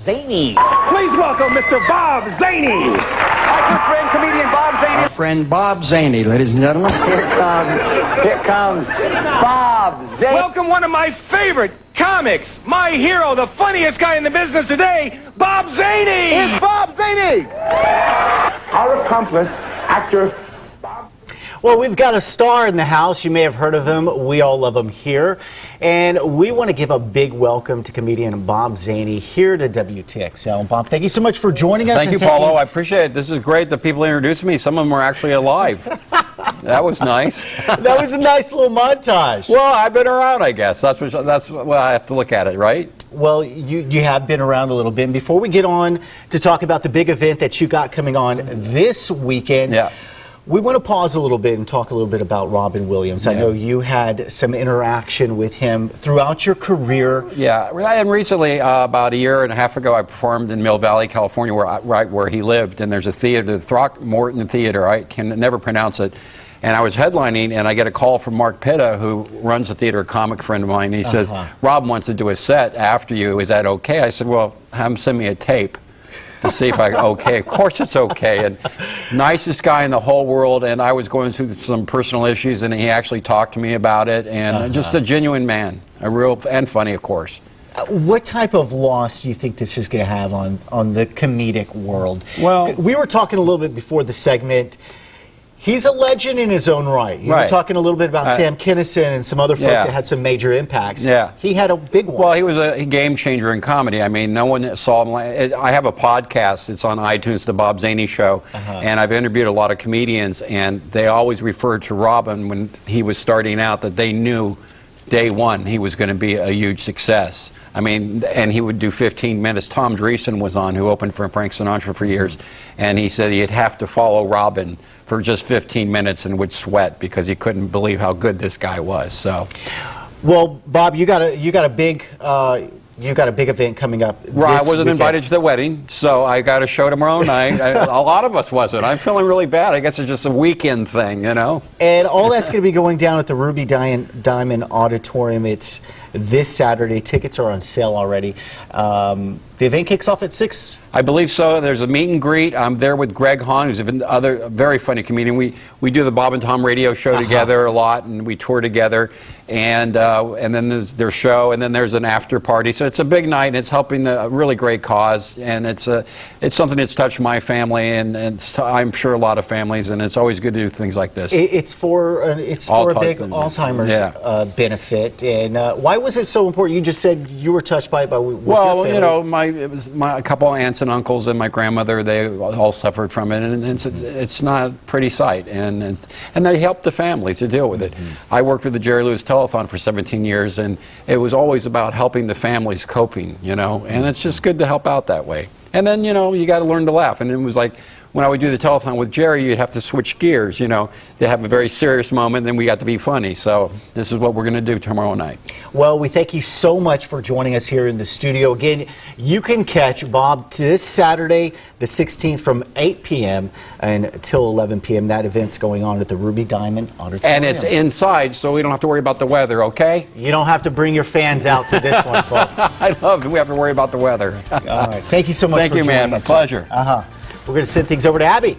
Zany. Please welcome Mr. Bob Zany. My good friend, comedian Bob Zany. Our friend Bob Zany, ladies and gentlemen. Here comes Bob Zany. Welcome one of my favorite comics, my hero, the funniest guy in the business today, Bob Zany. Here's Bob Zany. Our accomplice, actor. Well, we've got a star in the house. You may have heard of him. We all love him here. And we want to give a big welcome to comedian Bob Zany here to WTXL. Bob, thank you so much for joining us. Thank you, Paulo. I appreciate it. This is great that people introduced me. Some of them are actually alive. That was nice. That was a nice little montage. Well, I've been around, I guess. That's what I have to look at it, right? Well, you have been around a little bit. And before we get on to talk about the big event that you got coming on this weekend, we want to pause a little bit and talk a little bit about Robin Williams. I know you had some interaction with him throughout your career. Yeah, and recently, about a year and a half ago, I performed in Mill Valley, California, right where he lived. And there's a theater, the Throckmorton Theater. I can never pronounce it. And I was headlining, and I get a call from Mark Pitta, who runs the theater, a comic friend of mine. And he says, Rob wants to do a set after you. Is that okay? I said, well, have him send me a tape to see if okay. Of course it's okay. And nicest guy in the whole world. And I was going through some personal issues, and he actually talked to me about it. And just a genuine man, a real and funny, of course. What type of loss do you think this is going to have on the comedic world? Well, we were talking a little bit before the segment. He's a legend in his own right. You were talking a little bit about Sam Kinison and some other folks that had some major impacts. Yeah. He had a big one. Well, he was a game changer in comedy. I mean, no one saw him. I have a podcast. It's on iTunes, The Bob Zany Show. And I've interviewed a lot of comedians, and they always referred to Robin when he was starting out that they knew day one he was going to be a huge success. I mean, and he would do 15 minutes. Tom Dreesen was on, who opened for Frank Sinatra for years, and he said he'd have to follow Robin for just 15 minutes and would sweat because he couldn't believe how good this guy was. So, well, Bob, you got a big event coming up. Right, I wasn't invited to the wedding, so I got a show tomorrow night. A lot of us wasn't. I'm feeling really bad. I guess it's just a weekend thing, you know. And all that's going to be going down at the Ruby Diamond Auditorium. It's this Saturday. Tickets are on sale already. The event kicks off at 6? I believe so. There's a meet and greet. I'm there with Greg Hahn, who's a very funny comedian. We do the Bob and Tom radio show together a lot, and we tour together. And then there's their show, and then there's an after party. So it's a big night, and it's helping a really great cause. And it's something that's touched my family, and I'm sure a lot of families. And it's always good to do things like this. It's for a big Alzheimer's benefit. And why was it so important? You just said you were touched by it with your family. You know, it was a couple of aunts and uncles and my grandmother. They all suffered from it, and it's not a pretty sight. And they helped the families to deal with it. I worked with the Jerry Lewis Telethon for 17 years, and it was always about helping the families coping, you know. And it's just good to help out that way. And then, you know, you got to learn to laugh. And it was like, when I would do the telethon with Jerry, you'd have to switch gears, you know. They have a very serious moment, and then we got to be funny. So this is what we're going to do tomorrow night. Well, we thank you so much for joining us here in the studio. Again, you can catch Bob this Saturday, the 16th, from 8 p.m. until 11 p.m. That event's going on at the Ruby Diamond Auditorium. And it's inside, so we don't have to worry about the weather, okay? You don't have to bring your fans out to this one, folks. I love it. We have to worry about the weather. All right. Thank you so much for joining us. Thank you, man. A pleasure. We're going to send things over to Abby.